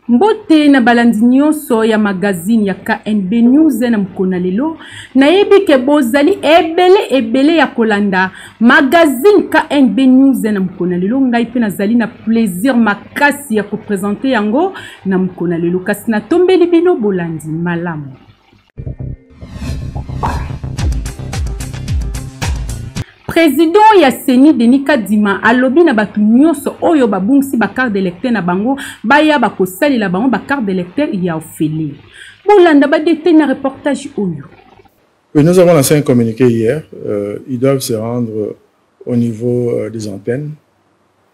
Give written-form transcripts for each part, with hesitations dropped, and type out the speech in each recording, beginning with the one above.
Mbote na balandi nyonso ya magazine ya KNB News na mkona lelo na yebi ke bozali ebele ya kolanda magazine KNB News na mkona lelo ngai pe nazali na plaisir makasi ya kupresenter yango na mkona lelo kasi na tombeli bino bolandi malamu. Président ya Seni Denis Kadima alobi na batu nyonso oyo babungsi ba carte d'électeur na bango baya bakosali la bango ba carte d'électeur ya ofele. Bolanda ba détail na reportage oyo. Oui, nous avons lancé un communiqué hier. Ils doivent se rendre au niveau des antennes.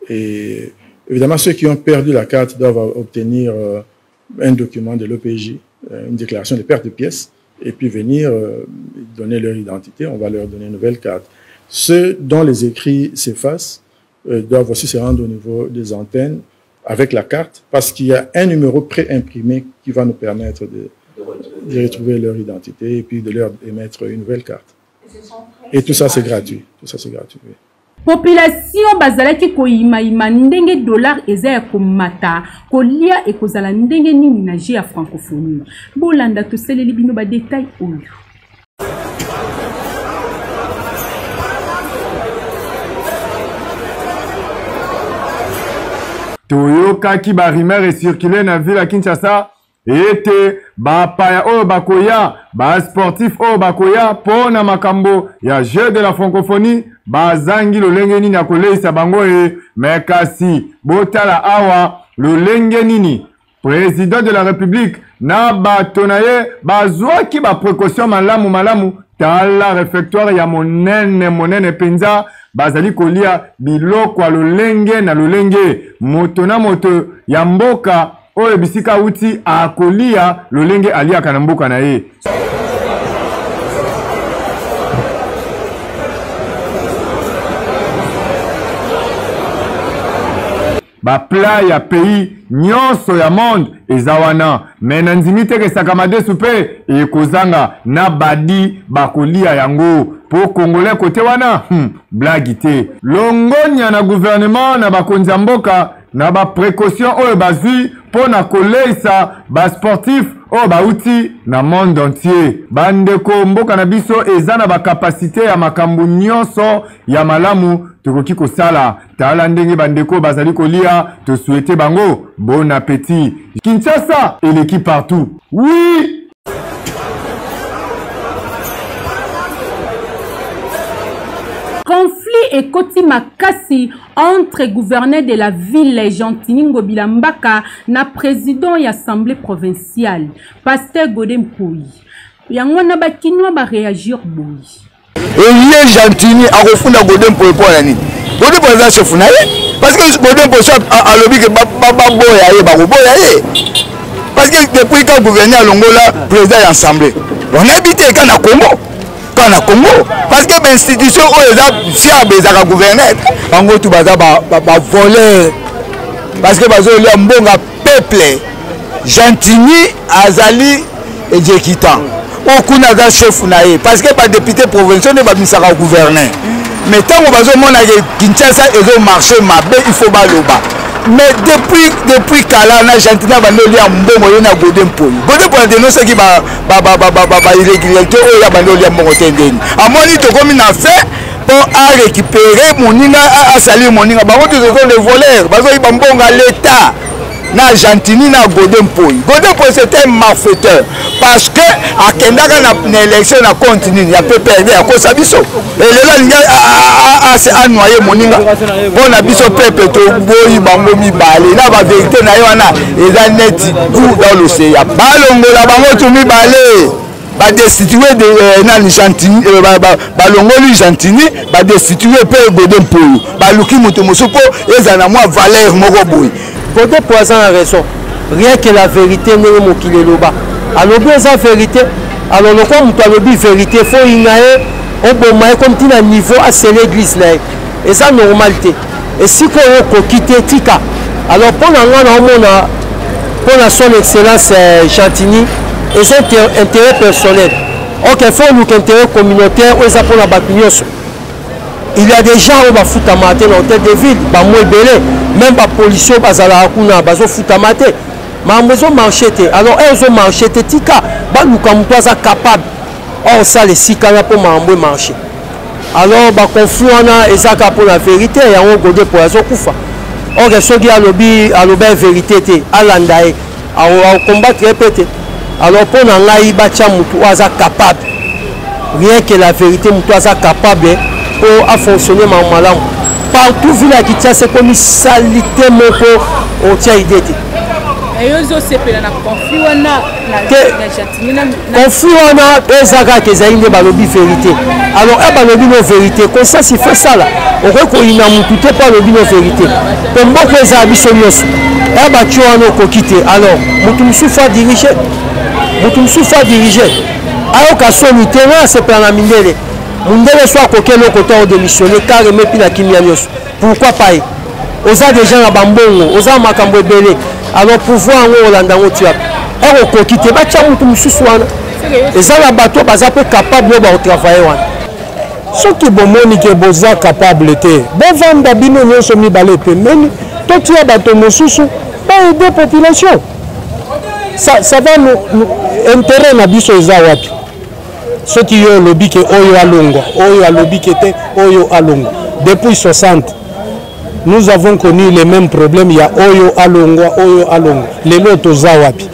Et évidemment, ceux qui ont perdu la carte doivent obtenir un document de l'OPJ, une déclaration de perte de pièces, et puis venir donner leur identité. On va leur donner une nouvelle carte. Ceux dont les écrits s'effacent doivent aussi se rendre au niveau des antennes avec la carte, parce qu'il y a un numéro pré-imprimé qui va nous permettre de retrouver leur identité et puis de leur émettre une nouvelle carte. Et tout ça, c'est gratuit. Tout ça, c'est gratuit. Oui. Population bazalaki ko ima ndenge dollar eza ya komata kolia ekozala ndenge nini na ya francophonie. Bolanda to seleli bino ba détail oyo. Toyoka ki ba rumeur circulé na ville à Kinshasa ete ba paya o bakoya ba sportif o bakoya pona makambo ya jeu de la francophonie ba zangi lolenge nini akoleisa bango mekasi botala awa lolenge nini président de la République na batonaye bazwaki ba précaution malamu tala réfectoire ya monene penza bazali kolia biloko ya lolenge na lolenge moto na moto ya mboka oyo bisika uti akolia lolenge aliaka na mboka na ye. Ba pla ya pays nyonso ya monde ezawana mena nzimi teke sakamade supe ekozanga na badi bakolia yango po congolais kote wana blagi te longonya na gouvernement na bakonzi ya mboka na ba précaution oyo bazwi po na koleisa ba sportif oyo bauti na monde entier bandeko mboka na biso eza na ba capacité ya makambo nyonso ya malamu tokoki kosala tala ndenge bandeko bazali kolia to souhaiter bango bon appétit. Kinshasa et l'équipe partout. Oui. Conflit et koti makasi entre gouverneur de la ville Gentini Ngobila Mbaka na président de l'Assemblée provinciale Pasteur Godem Pouy. Yango na bakinwa ba réagir boy. Et Gentini a refunda Godem Pouy pour l'année. Godem Pouy va se founaye parce que Godem Pouy a lobby que baba boya ba boya parce que depuis que gouverneur Longola président de l'Assemblée on habite quand na Congo. Parce que l'institution où si a gouverneur, en gros tout baza ba voler parce que bazo le mbonga peuple Gentini azali et Djekitan okuna za chef nae parce que ba député provincial ne ba misaka gouverneur mais tant que bazo mona Kinshasa ezo marché mabe il faut ba loba mais depuis kala na Gentina ba ndoli ya mbongo yo na Godem Pouy dénoncer qui ba irrégularité o ya ba ndoli ya mbongo tendeni amoni to komi na fait pour à récupérer moninga à salir moninga ba wote sont des voleurs bazo yi ba mbongo l'état na Gentini na Godem Pouy c'était un malfaiteur parce que à kendaka na élection na continue ya PPRD à cause biso et là linga a noyé moninga bon na biso pepe to boyi bango mibale na ba vérité na yo wana eza neti tout dans l'océan balongola bango to mibale ba destituer de na Gentini ba longoli Gentini ba destituer pe Godem Pouy ba luki moto mosupo eza na moi valeur moko boyi. Godem Pouy a raison. Rien que la vérité, nous sommes qui là-bas. Alors, bien sa vérité, alors, comme tu as la vérité, il faut y aller, on peut comme tu as un niveau à l'église. Et ça, normalité. et si qu'on quitte tika alors pour son excellence Chantini et son intérêt personnel ok faut nous intérêt communautaire ou ça pour la bâtiment. Il y a des gens qui foutent à mater dans l'hôtel de ville, même les policiers qui foutent à mater. Mais ils ont marché. Alors, ils ont marché. Tika, nous sommes capables. Or, ça, les 6 ans pour marcher. Alors, le conflit, c'est pour la vérité. Il y a un godé pour la Koufa. Or, ceux qui ont la vérité, à l'andaï, à combattre, répéter. Alors, pour nous, ils sont capables. Rien que la vérité, nous sommes capables. Pour fonctionner malam partout ville qui tient c'est comme salité moko on tient idée eyozo sepela na conflit wana na conflit wana ezaka que zainde balobi vérité alors e balobi no vérité comme ça si fait ça là on croit qu'on ina mutu te pas lobi no vérité pour mboko eza biso nyos e ba tuano ko quitter alors mutu msufa diriger ayo ka soni terrain c'est pas la mindele Mundele soit coquin le côté au démissionné car il met la kimia. Pourquoi pas? Aux a des gens à Bambongo, aux a Makambo Belé. Alors pouvoir en Hollande au Tuap. Et au coquité, bah tiens, nous sommes et ça la bateau, bah ça peut capable de travailler. Ce qui est bon, c'est que capable de bon vendre d'abino, nous sommes balés, mais toi tu as bateau, nous sommes pas aider la population. Ça va nous intérêt à biso Zawapi. Ceux qui ont le bique Oyo Alongo, Oyo Alongo. Depuis 60, nous avons connu les mêmes problèmes. Il y a Oyo Alongo. Les lots Zawapi.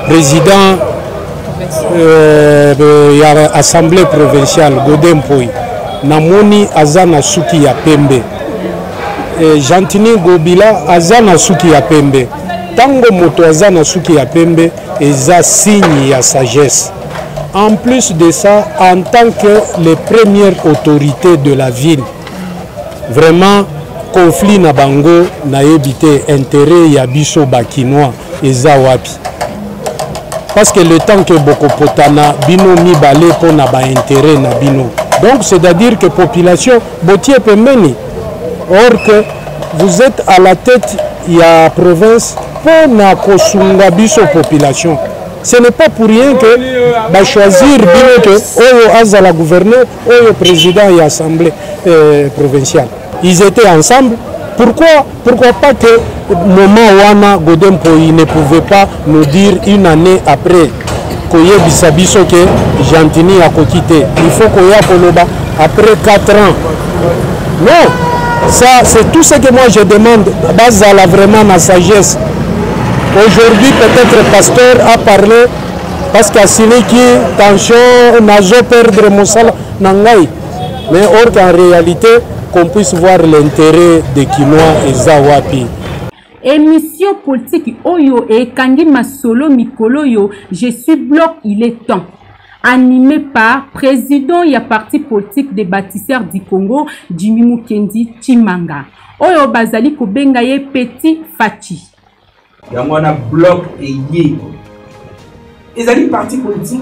Président de l'Assemblée provinciale, Godempoy, Namoni Azana Suki ya Pembe. Jantini Gobila Azana Suki ya Pembe. Tango Moto Azana Suki ya Pembe, eza signe ya sagesse. En plus de ça, en tant que les premières autorités de la ville, vraiment, conflit na bango na évité intérêt yabiso bakinois et zawapi. Parce que le temps que Bokopotana bino mi balé pour na ba intérêt na bino. Donc c'est-à-dire que population botier pemeni. Or que vous êtes à la tête il y a province pour na kosunga biso population. Ce n'est pas pour rien que bah, choisir que Oyo Azala gouverneur, Oyo président et assemblée provinciale. Ils étaient ensemble. Pourquoi pas que moment Wana Godempoy ne pouvait pas nous dire une année après Koye Bisabiso que Jantini a quitté. Il faut Koya Koloba après 4 ans. Non, ça c'est tout ce que moi je demande. Bazala vraiment ma sagesse. Aujourd'hui, peut-être le pasteur a parlé parce qu'à Siliki, tension, nazo perdre Moussala Nangaï. Mais or qu'en réalité, qu'on puisse voir l'intérêt des Kinois et Zawapi. Émission politique Oyo et Kangi Masolo Mikoloyo, je suis bloc, il est temps. Animé par président et parti politique des bâtisseurs du Congo, Jimmy Mukendi Chimanga. Oyo Bazali Kobengaye Petit Fachi. Il y a un bloc et yé. Ils ont parti politique.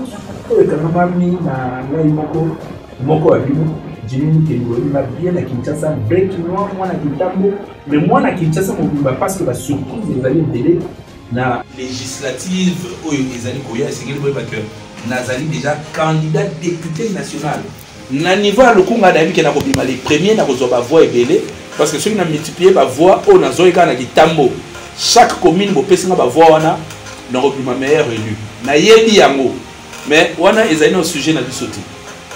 Ils ont Jimmy Mukendi m'a bien à Kinshasa, breaking moi à Kintambo, mais moi à Kinshasa, parce que la surprise, ils allaient délai la législative où ils allaient courir, c'est que Nazali déjà candidat député national. Na niveau à le Congo d'avis qui n'a pas les premiers n'a pas voix ébélé parce que ceux qui ont multiplié la voix au Nazoï quand Tambo chaque commune peut passer la voix wana n'a pas meilleur élu. Na yedi yango mais wana ils allaient au sujet na bisoti.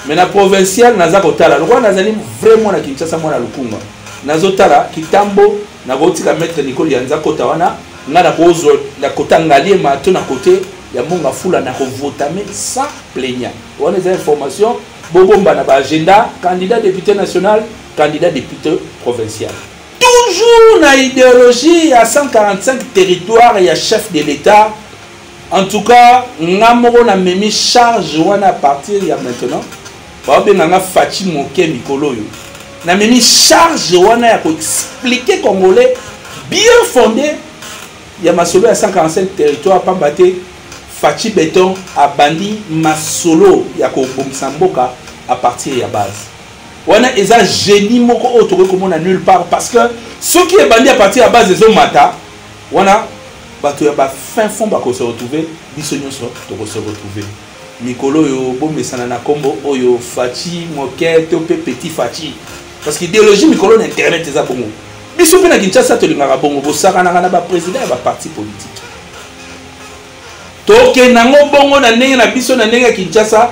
Mais la provinciale naza kotala le roi Nazali vraiment na Kinshasa moi na Lukunga. Nazotala Kitambo na botika maître Nicole Yanza kota wana na pozo la kota ngalie mato na côté ya monga fula na voter sans plaignant. On a des informations Bobomba na ba agenda candidat député national, candidat député provincial. Toujours na idéologie à 145 territoires et à chef de l'État. En tout cas, ngamoro na memi charge wana à partir ya maintenant. Ba benga Fachi Moke Mikolo yo. Na memi charge wana ya ko expliquer congolais bien fondé. Il y a Masolo à 145 territoires pambaté Fachi Béton a bandi Masolo ya ko Bomsamboka à partir de la base. wana eza génie moko oyo tokoki komona nulle part parce que soki ebandi à partir ya base ezomata wana bato ya bafin fond bakose retrouver biso nyonso tokose retrouver mikolo oyo bomesana na kombo oyo faci moke to mpe petit faci parce que idéologie mikolo na internet eza bongo biso mpe na Kinshasa tolingaka bongo bosakanaka na baprésident ya baparti politique tokendango bongo na ndenge na biso na ndenge ya Kinshasa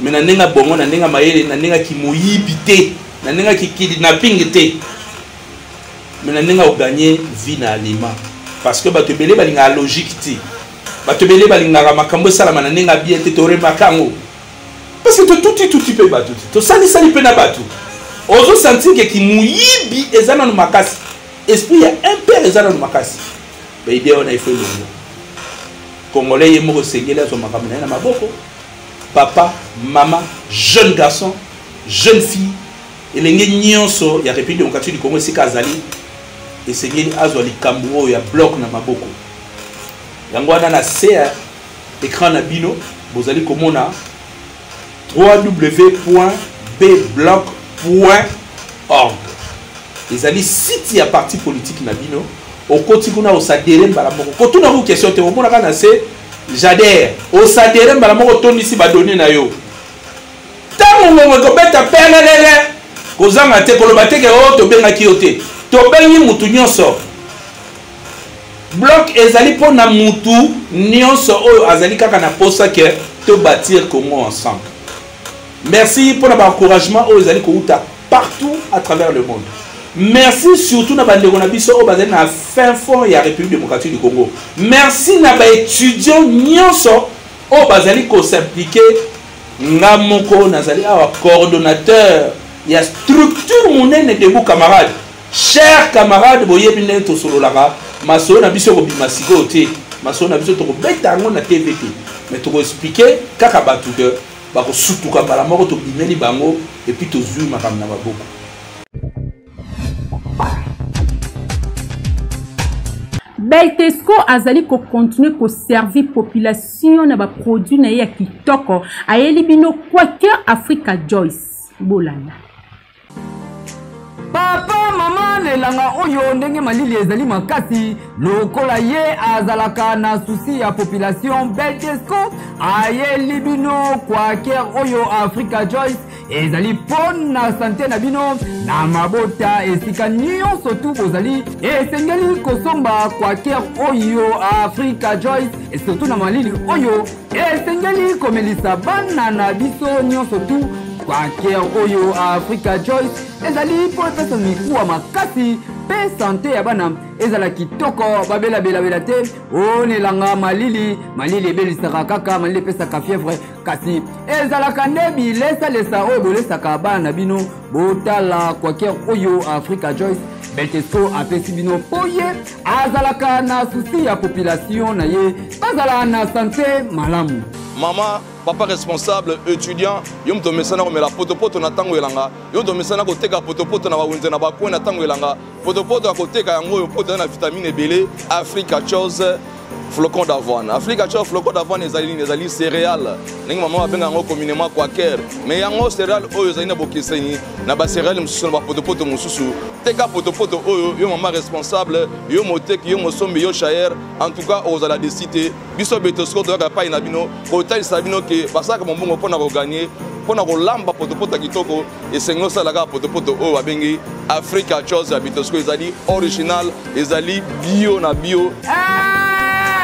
mais na ndenge bongo na ndenge mayele na ndenge kimoyibi te na ndenge kidnapping te mais na ndenge ogagner vie na aliment parce que bato belé balinga logique ti bato belé balinga makambo salama na ndenge bien te tore makango parce que tout pe bato to sali pe na bato ozo sentir que kimoyibi ezana no makasi esprit ya impère ezana no makasi ba idée on a fait le Congolais yemo ko sengela zo makambo na maboko papa, maman, jeune garçon, jeune fille, et les nyonso ya République démocratique du Congo c'est Kazali et c'est ngeli azoli kambuo ya bloc na maboko. Yango wana na CA écran na bino bozali komona www.bbloc.org. Ezali site ya parti politique na bino okoti kuna osadere mbala moko. Kotuna ku question te omona kana c'est j'adhère au sadere mbala moko tondisi badoni na yo tango ngomwe ko beta pelelele kozanga te koloba te ke o to benga ki yote to bengi mutu nyonso bloc ezali pona mutu nyonso oyo azali kaka na posa ke to bâtir Congo ensemble. Merci pour l'encouragement oyo ezali ko uta partout à travers le monde. Merci surtout na bande na biso o bazali na fin fond ya République démocratique du Congo. Merci na ba étudiants nyonso o bazali ko s'impliquer nga moko nazali awa coordonnateur ya structure monene de vous camarades. Chers camarades boyebi ne to sololaka maso na biso ko bimasiko te maso na biso to ko betango na TVT mais to ko expliquer kaka batu de ba ko sutuka bala moko to bimeli bango et puis to zui makamna maboko. Beltesco azali ko continuer ko servir population na ba produit na ya kitoko ayeli bino Quaker Africa Joyce bolanda. Papa mama nelanga oyo ndenge malili ezali makasi lokola ye azalaka na souci ya population Beltesco ayeli bino Quaker oyo Africa Joyce ezali pon na santé na bino na mabota esika nyonso tu bozali esengeli kosomba Quaker oyo Africa Joyce et surtout na malili oyo esengeli komelisa bana na biso nyonso tu Quaker oyo Africa Joyce ezali po pesa mikuwa makasi pe santé ya bana ezala kitoko babela bela te onelanga malili ebelisaka kaka malili pesaka fièvre kasi ezala kande bilesa lesa oyo bolesaka bana na bino botala Quaker oyo Africa Joyce Beltesco apesi bino poye azalaka na souci ya population na ye bazala na santé malamu. Maman, papa responsable, étudiant, yom to mesana ko mela potopoto na tango elanga, yom to mesana ko teka potopoto na bawenze na bakwe na tango elanga, potopoto ko teka yango yo poto na vitamine belé, Africa Chose flocon d'avoine. Africa Chose flocon d'avoine ezali céréales. Ningi maman abenga yango communément Quaker, mais yango céréales oyo ezali na bokeseni na ba céréales mususu na ba potopoto mususu. Teka potopoto oyo yo maman responsable, yo moteki yo mosombe yo chayer, en tout cas aux ala de cité, biso Beltesco to ka pa ina bino, ko tal sabino ke basaka mbongo pona ko gagner, pona ko lamba potopoto kitoko et sengo sala ka potopoto oyo abengi Africa Chose ya Beltesco ezali original, ezali bio na bio.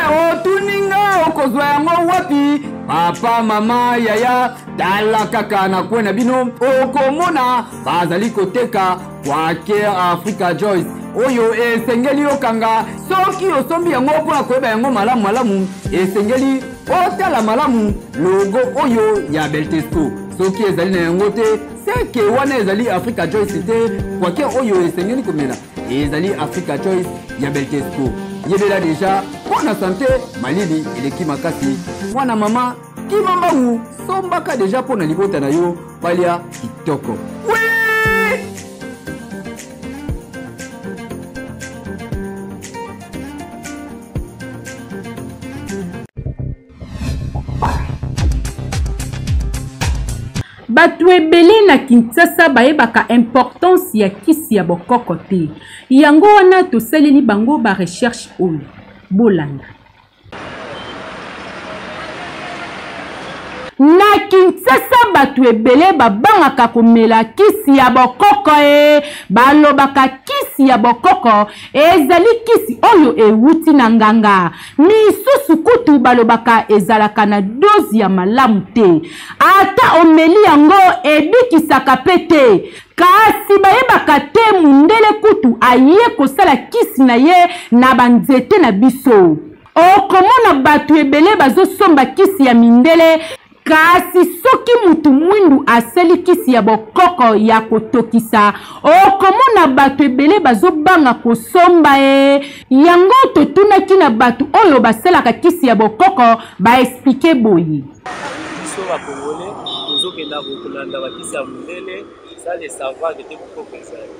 Otuninga okozwa yango wapi papa mama yaya tala kaka na kwena bino okomona bazali koteka Quaker Africa Joyce oyo esengeli okanga soki osombi yango mpona koyeba yango malamu esengeli otala malamu logo oyo ya Beltesco soki ezali na yango te seke wana ezali Africa Joyce te Quaker oyo esengeli komela ezali Africa Joyce ya Beltesco yebela deja pona santé malili eleki makasi mwana mama kimambangu sombaka deja pona libota na yo palia kitoko. bato ebele na Kinshasa bayebaka importance ya kisi ya bokoko te. Yango wana tosaleli bango ba recherche oyo. Bolanda. Na Kinshasa bato ebele babangaka komela kisi ya bokoko balobaka kisi ya bokoko ezali kisi oyo ewuti na nganga. Misusu kutu balobaka ezalaka na dozi ya malamu te. Ata omeli yango ebikisaka pete. Kasi bayebaka te mundele kutu aye kosala kisi na ye na banzete na biso. Okomona bato ebele bazosomba kisi ya mindele. Kasi soki mutu mwindu aseli kisi ya bokoko ya kotokisa, okomona bato ebele bazobanga kosomba yango totunaki na bato oyo basalaka kisi ya bokoko baexplike boye. Biso bakongole tozokenda kokolanda bakisi ya mondele ça les savoir de te bokoko ezali.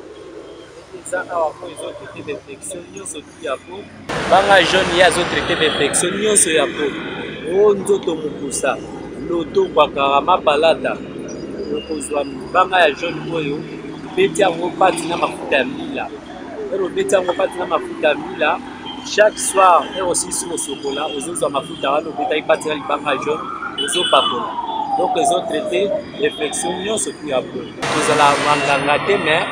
Eza awa po ezotraite d'infection nyonso ya po. Banga jaune ya ezotraite d'infection nyonso ya po. O nzoto mokusa. Loto kwakara mabalata okozwa banga ya jaune oyo beti yango pati na mafuta ya mila ero beti yango pati na mafuta ya mila chaque soir ero sisi kosokola ozozwa mafuta wana obetaki pati na libanga ya jaune ozopakola donc ezotraite infection nyonso tu ya po kozala manganga te me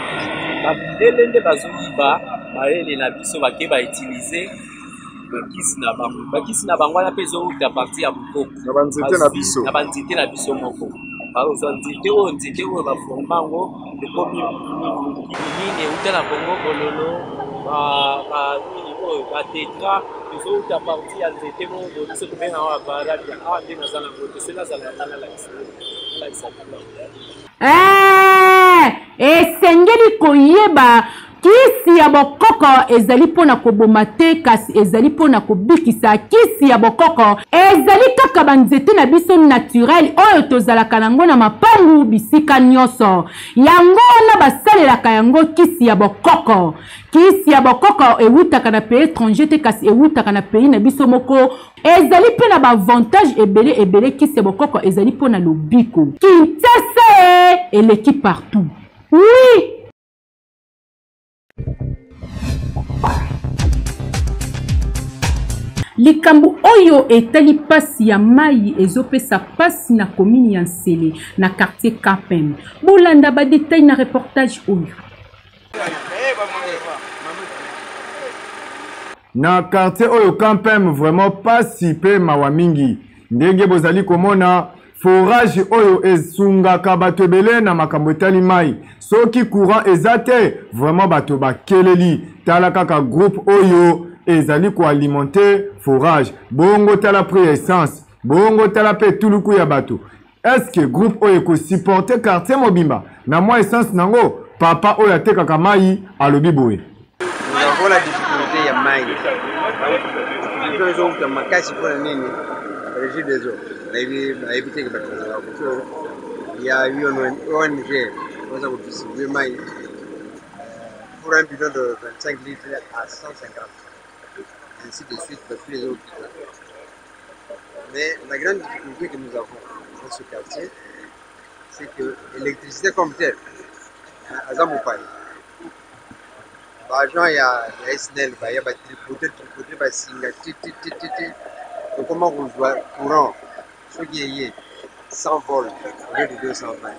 babele nde bazoyiba bayele na biso bake bautilize bakisi na bango wana mpe ezouta parti ya bokoko na banzete na biso moko bazwa nzete oyo baforma yango ekomi nini euta na bongo bololo nini oyo batetra ezouta parti ya nzete moko biso tobenga awa barabia awa nde naza na ngote se nazala nalakisa esengeli koyeba kisi ya bokoko ezali pona koboma te kasi ezali pona kobikisa. Kisi ya bokoko ezali kaka banzete na biso naturel oyo tozalaka nango na mapangu bisika nyonso. Yango na basalelaka yango kisi ya bokoko. Kisi ya bokoko ewutaka na pays étranger te kasi ewutaka na pays na biso moko. Ezali pe na avantage ebele kisi ya bokoko ezali pona lobiko. Kinshasa eleki partout. Oui. Likambu oyo etali pasi ya mai ezopesa pasi na komini ya Nsele na quartier Kapem. Bolanda ba détail na reportage oyo. Na quartier oyo Kapem vraiment pasi pe mawa mingi. Ndenge bozali komona forage oyo esungaka bato ebele na makambo etali mai. Soki courant ezate vraiment bato bakeleli tala kaka groupe oyo ezali ko alimenter forage. Bongo tala prix essence, bongo tala pe tuluku ya bato. Est-ce que groupe oyo ko supporter quartier mobimba na moi essence nango papa oyo atekaka mai alobi boye. Nous avons la difficulté ya mai. Nous avons que makasi pour nini régime des eaux. À éviter que il y a eu une ONG qui a distribué mai pour un bidon de 25 litres à 150. Ainsi de suite pour tous les autres. Mais la grande difficulté que nous avons dans ce quartier, c'est que l'électricité comme telle, à Zamoupaï, il y a SNEL, il y a tripoté, donc comment on voit courant, ce qui est 100 volts au lieu de 220.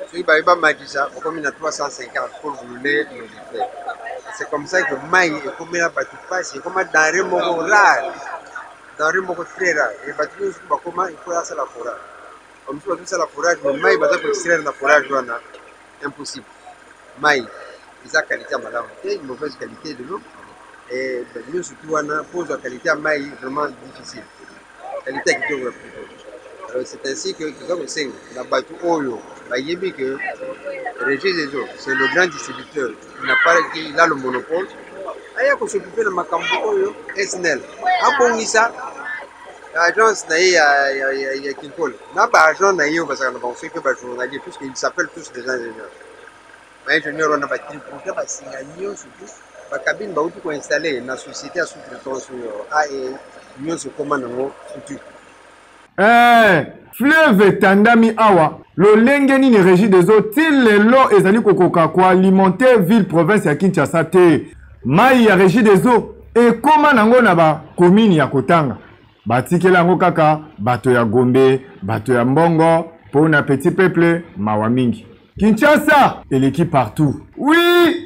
Ce qui va être ça, on combine à 350 pour rouler le litre. C'est comme ça que maï est comme la bateau passe, c'est comme dans le mot rare, dans le mot très rare. Et bateau, comment il faut lancer la forage. Comme si on fait la forage, mais maï va être extraire la forage, impossible. Maï, ils ont qualité à madame, une mauvaise qualité de l'eau. Et nous surtout on pose la qualité à maï vraiment difficile. Qualité qui est plutôt. C'est ainsi que nous avons cinq, la bateau oyo, bayebi que Régis des eaux, c'est le grand distributeur. Il a le monopole. Il y a qu'on s'occuper de Makambo oyo, SNEL. Après ça, l'agence il y a Kinkol. N'a pas agent naïo parce qu'on a fait que les journaliers, puisqu'ils s'appellent tous des ingénieurs. Les ingénieurs on a battu pour faire signaler surtout. La cabine va tout installer la société à sous-traitance sur et mieux se commande en futur. Fleuve Tandami Awa, lolenge nini régie des eaux til lelo ezali kokoka koalimenter ville province ya Kinshasa te mai ya régie des eaux ekoma nango na bakomini ya Kotanga batikela yango kaka bato ya Gombe bato ya Mbongo pour na petit peuple mawa mingi. Kinshasa eleki partout. Oui.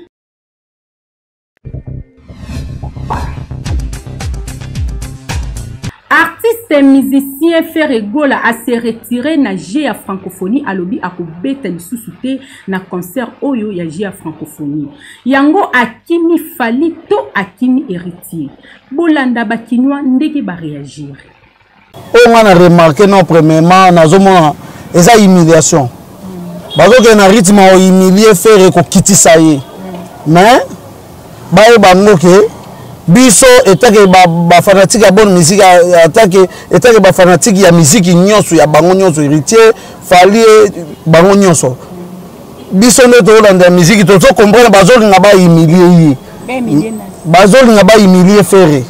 Artiste et musicien Ferre Gola a se retiré na GIA francophonie à lobi akobeta lisusu na concert oyo ya GIA francophonie. Yango akimi fali to akimi héritier. Bolanda bakinwa ndenge ba réagir. On a remarqué non premièrement nazomona eza humiliation. Bazoke na rythme o humilier Ferre ko kitisa ye. Mais bae bangoke biso etake ba fanatique ya bonne musique etake ba fanatique ya musique nyonso ya bango nyonso héritier fali bango nyonso biso ne to landa musique to comprendre bazolinga ba humilier ye bazolinga ba humilier Ferre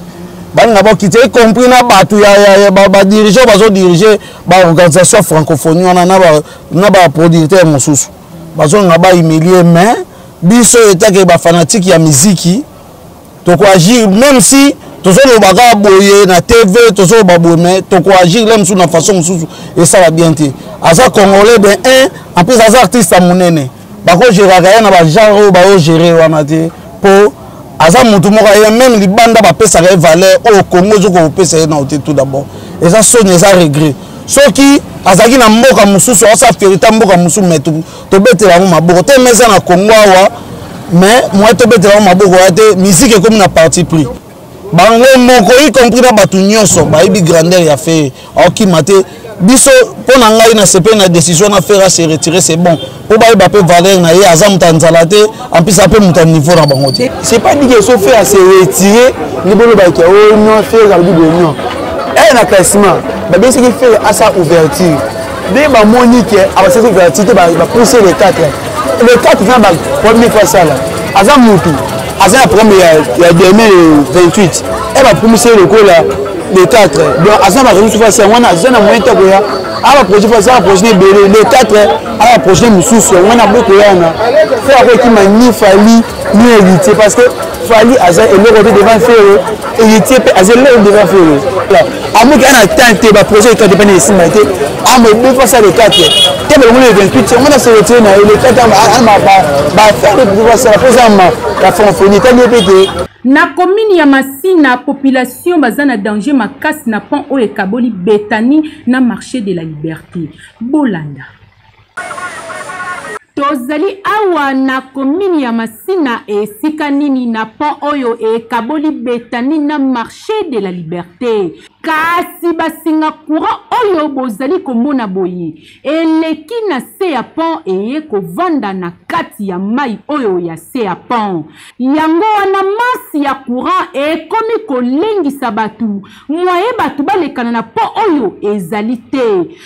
banga ba kite compris na batu ya ba dirigeant bazo diriger ba organisation francophonie na ba producteur mosusu bazolinga ba humilier mais biso etake ba fanatique ya musique toko agir même si tozo lo baga boye na TV tozo ba boye mais toko agir même sous na façon mususu et ça va bien te asa congolais ben un en plus asa artiste monene bako gérer ya na ba genre ba o gérer wana te po asa mutu moko ya même libanda ba pesa ka valeur au Congo zo ko pesa na ote tout d'abord et ça sonne ça regret soki azaki na mboka mususu asa ferita mboka mususu mais to betela ngo maboko te meza na Congo wa mais moi to betela maboko ate musique comme na parti pris bango moko y compris na batu nyonso ba ibi grandeur ya fait oki maté biso pona ngai na CP na décision na faire se retirer c'est bon pour ba pe valeur na ye azam tanzala te en plus ça peut monter niveau na bango te c'est pas dit que so faire se retirer ni bolo ba ke o non faire za bibo non et na classement ba bien ce qui fait à sa ouverture dès ba monique à cette ouverture ba pousser les 4 le 4 vient ba premier fois ça là azam mutu azam la première il y a 2028 et va promettre le coup là les 4 donc azam va réussir ça on a azam moyen ta ko ya ala projet fois ça projet belé les 4 ala projet mususu on a beaucoup là na faire avec qui mani fali ni héritier parce que fali azam et le côté devant faire héritier azam le devant faire là amu qui a tenté ba projet qui dépend ici mais ah mais deux fois ça les 4 que le 28 on a se retirer na les 4 ba faire le pouvoir ça la francophonie tellement pété na commune ya Masina population bazana danger makasi na pont o ekaboli betani na marché de la liberté bolanda tozali awa na commune ya Masina esika nini na pont oyo ekaboli betani na marché de la liberté kasi basinga courant oyo bozali komona boye eleki na se ya pont eye kovanda na kati ya mai oyo ya se ya pont yango wana masi ya courant ekomi kolengisa batu moye batu balekana na pont oyo ezali te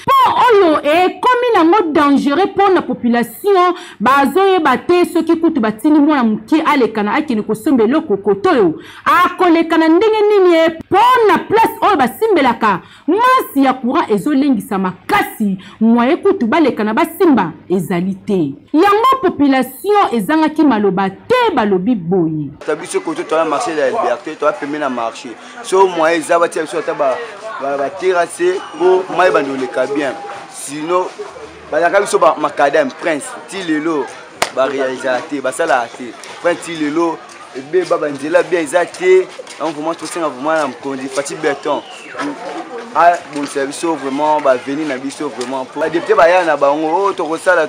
pont oyo ekomi nango dangereux pour la population bazoyeba te soki kutu batini mwana mukie alekana akini kosomba eloko kotoyo akolekana ndenge nini pona place oyo basimbelaka masi ya courant ezolengisa makasi moye kutu balekana basimba ezali te yango population ezangaki maloba te balobi boye tabiso koto to marché de la liberté to pemé na marché so moye ezaba tia so ta ba terrasser pour mai bandoleka bien sinon bazaka biso ba macadam prince tilelo ba réalisateur basala te prince tilelo ebe baba nzela bien ezate on vraiment tout ça vraiment na mkondi fati béton ah bon service vraiment ba venir na biso vraiment pour député ba ya na bango oh tokosala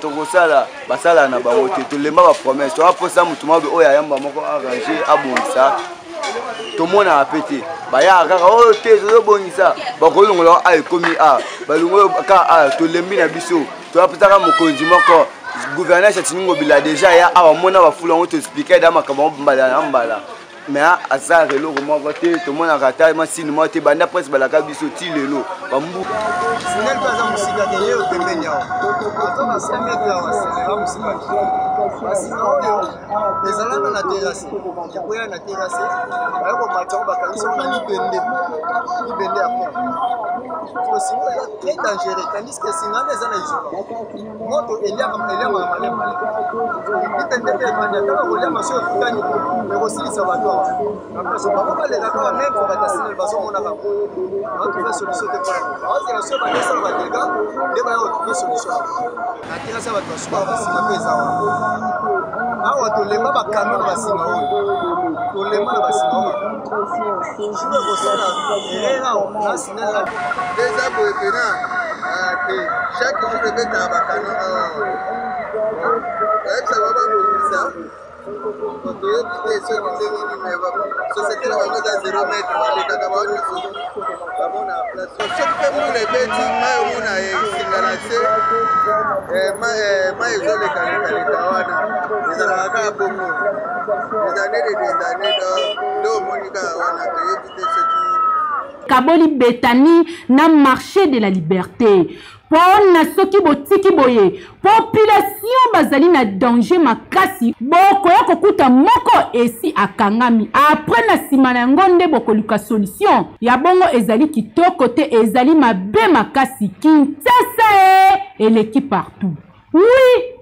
basala na bango te to lemba ba promesse to aposa mutuma be oya yamba moko arranger abonisa to mona apete ba ya kaka oh te zo bongisa ba ko longola ay komi a ba longola ka a to lembi na biso to aputaka mokonzi moko gouverneur Chatiningo bila déjà ya awa mona ba fula on te expliquer da makamba mbala mais aza relo moko te tomonaka ta masini moko te banda presse balaka biso ti lelo bambu sinel mpe aza mosika te ye opembeni awa aza na 5 metre awa selela mosika te basika oyo ezalaka na terase ekoya na terase baye komatako bakangisango na libende ya pont singo eza très dangereux tandis que singana eza na isola moto eliamaka malema itendete emania kaka koliama so efutani ekosilisa bato awa naplaso bango balekaka bameme fo batasinel bazomonaka batrouve solution te mpona bazela so badesala badega nde baya kotrouve solution na terase ya bato basukaka basinga mpe eza awa tolemba bakano na basinga oyo tolemba na basinga oyo jure kosala erera na sinela déjà boye pena te chaque jour ebetaka bakano bayebisaka bababongisa toyebi te soki ndenge nini société na bango eza 0 metre balekaka bao nyonso bamona place soki mpe muna ebeti mai omona esingana se mai ezolekalekaleka wana ezalaka kaka bongo ezane de desane nde omoni kaka wana toyebi te soki Kaboli Betani na marché de la liberté. Pour na soki botiki boye, population bazali na danger makasi, boko ya kokuta moko esi akangami. Après na simana ngonde boko luka solution, ya bongo ezali kitoko te ezali mabe makasi, Kinshasa et l'équipe partout. Oui!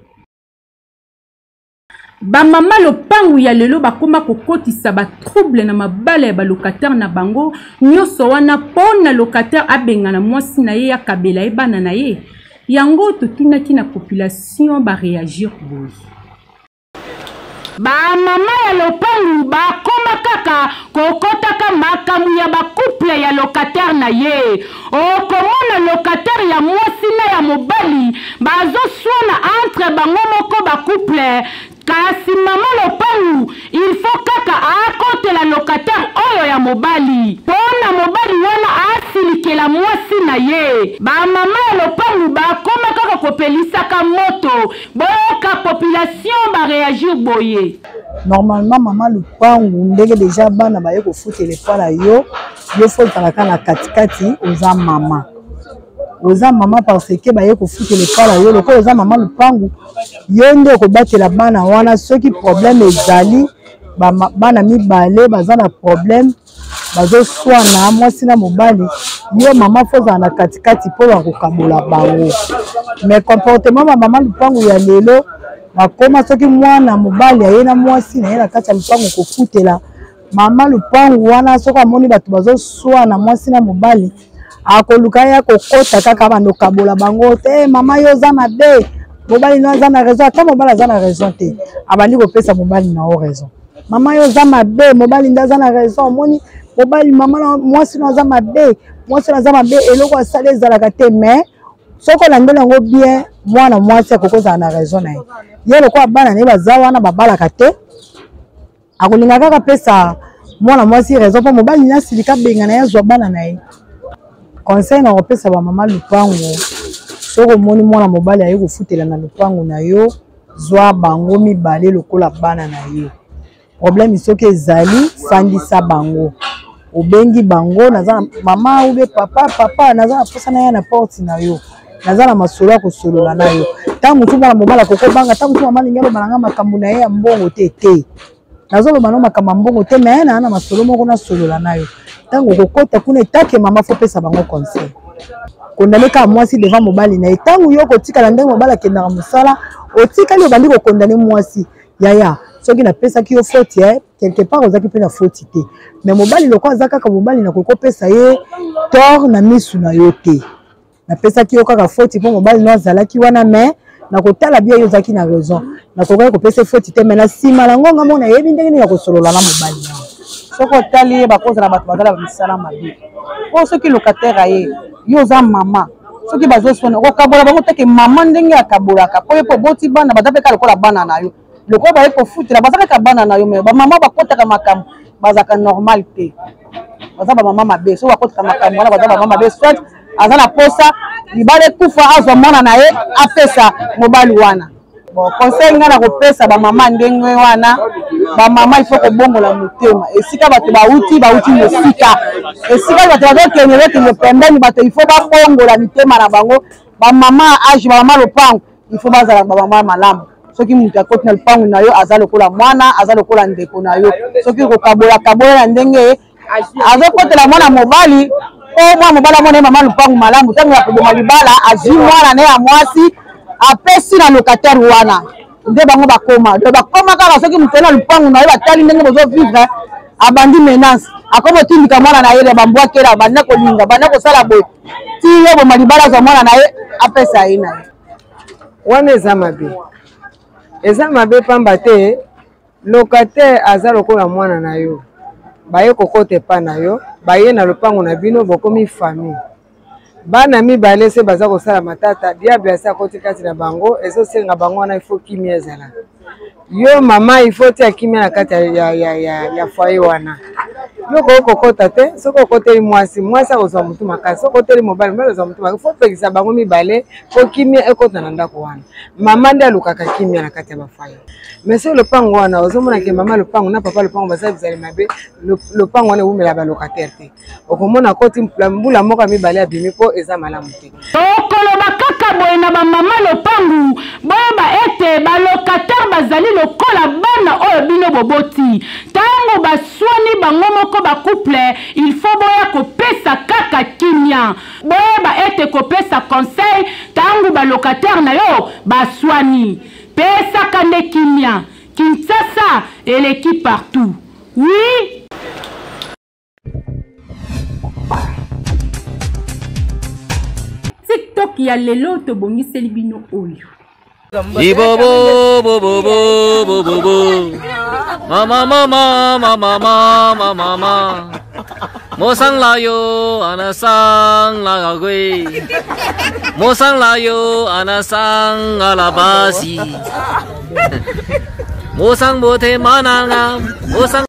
Ba mama lopangu ya lelo bakoma kokotisa ba trouble na mabala ya ba locataire na bango nyoso wana pona locataire abenga na mwasi na ye ya kabela e bana na ye yango totunaki na population ba réagir boye ba mama ya lopangu bakoma kaka kokotaka makamu ya ba couple ya locataire na ye okomona locataire ya mwasi na ya mobali bazo swana entre bango moko ba couple kasi mama lopangu il faut kaka akote la locataire oyo ya mobali pona mobali wana asilikela mwasi na ye ba mama ya lopangu bakoma kaka kopelisaka moto boka population ba réagir boye normalement mama lopangu ndenge déjà bana baye kofutela ekwala yo fotalaka na katikati oza mama parce que baye kofutela ekwala yo loko oza mama lopangu yo nde okobatela bana wana soki problème ezali bana mibale baza na problème bazoswana mwasi na mobali yo mama fozala na katikati mpo bakokabola bango mais comportement ba mama lopangu ya lelo bakoma soki mwana mobali aye na mwasi na ye na kati ya lopangu kofutela mama lopangu wana soki amoni bato bazoswana mwasi na mobali akoluka ya kokota kaka bando kabola bango te mama yo za mabe mobali no za na raison ata mobali za na raison te abandi kopesa mobali na o raison mama yo za mabe mobali ndaza na raison moni mobali mama mwasi no za mabe mwasi no za mabe eloko asale ezalaka te mais soko landela ngo bien mwana mwasi akokoza na raison na ye ye lokwa bana ne baza wana babalaka te akolinga kaka pesa mwana mwasi raison po mobali na silika benga na ye zwa bana na ye conseil na kopesa ba mama lupango soko moni mwana mobali aye kofutela na lupango na yo zwa bango mibale lokola bana na yo problème soki ezali fandisa bango obengi bango naza mama ube papa naza na posa na ya na porte na yo naza na masolo ya kosolola na yo ntango tu mwana mobali akokobanga ntango tu mama lingi aloba nanga makambo na ye ya mbongo te nazoloba no makambo ya mbongo te me na na masolo moko nasolola na yo ntango kokota kuna etake mama fo pesa bango conseil kondane ka mwasi devant mobali na ye ntango yo kotikala ndenge mobali akendaka mosala otikali obandi kokondane mwasi yaya soki napesaki yo faute quelque part ozaki mpe na faute te mais mobali loko aza kaka mobali na kokopesa ye tort na misu na yo te napesaki yo kaka faute mpo mobali no azalaki wana mais nakotala bia yo ozalaki na raison nakokaki kopesa faute te mais na nsima na ngonga mona yebi ndenge nini ya kosolola na mobali na soko otali ye bakozala bato bazala bamisala mabe po soki locataire aye yo oza mama soki bazoswana okokabola bango teke mama ndenge akabolaka po ye po boti bana baza mpe ka lokola bana na yo lokola baye kofutela baza kaka bana na yo me bamama bakotaka makambo bazaka normal te baza bamama mabe so bakotaka makambo wana baza bamama mabe soit aza na posa libala ekufa azwa mwana na ye apesa mobali wana bon conseil nga na kopesa ba mama ndenge wana ba mama il faut ko bongola motema esika bato bauti mosika esika bato bazokende pembeni bato il faut ba bongola mitema na bango ba mama age ba mama lopango il faut bazala ba mama malamu soki mutu akoti na lopango na yo aza lokola mwana aza lokola ndeko na yo soki kokabola na ndenge azokotela mwana mobali o mwana mobali amona mama lopango malamu ntango ya koboma libala azwi mwana ne ya mwasi apesi na locataire wana nde bango bakoma kaka soki mutu na lopango na yo batali ndenge bozovivre abandi menace akoma otindika mwana na ye na bambwakela banda kolinga banda kosala boye ti ye boma libala azwa mwana na ye apesa ye na ye wana eza mabe pamba te locataire aza lokola mwana na yo baye kokota epa na yo baye na lopango na bino bokomi famille bana mibale se baza kosala matata diable asa akoti kati na bango ezosenga bango wana ifo kimia ezala yo mama ifo tia kimia na kati ya foyer wana yo kokota te soki okoteli mwasi akozwa mutu makasi soki okoteli mobali akozwa mutu makasi fo pekisa bango mibale po kimia ekota na ndako wana mama nde alukaka kimia na kati ya bafoyer mais so lopango wana ozomona ke mama lopango na papa lopango basala bizali mabe lopango wana ewumela balocataire te okomona koti mbula moko ya mibale abimi mpo eza malamu te okoloba kaka boye na bamama lopangu boyeba ete balocataire bazali lokola bana oyo bino boboti ntango baswani bango moko bacouple il faut boya kopesa kaka kimia boyeba ete kopesa conseil ntango balocataire na yo baswani pesa kande kimia Kinshasa eleki partout oui. TikTok ya lelo tobongiseli bino oyo Ibobo bo bo bo bo bo bo mama mama mama mama mama Mosang layo anasang lagagwe Mosang layo anasang alabasi Mosang bote mananga Mosang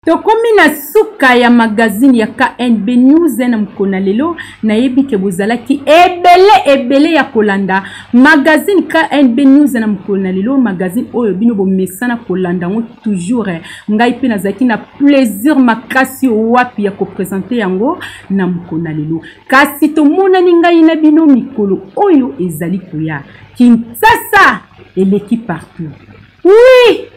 tokomi na suka ya magazine ya KNB News na mkona lelo na yebi ke bozalaki ebele ya kolanda magazine KNB News na mkona lelo magazine oyo bino bomesana kolanda ngo toujours ngai pe nazaki na plaisir makasi wapi ya ko présenter yango na mkona lelo kasi to mona ngai na bino mikolo oyo ezali koya Kinshasa eleki partout oui.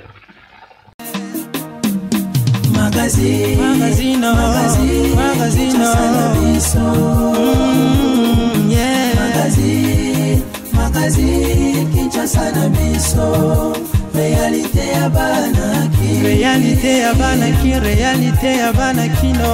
Magazine, Kinshasa na biso réalité ya banaki réalité ya banakino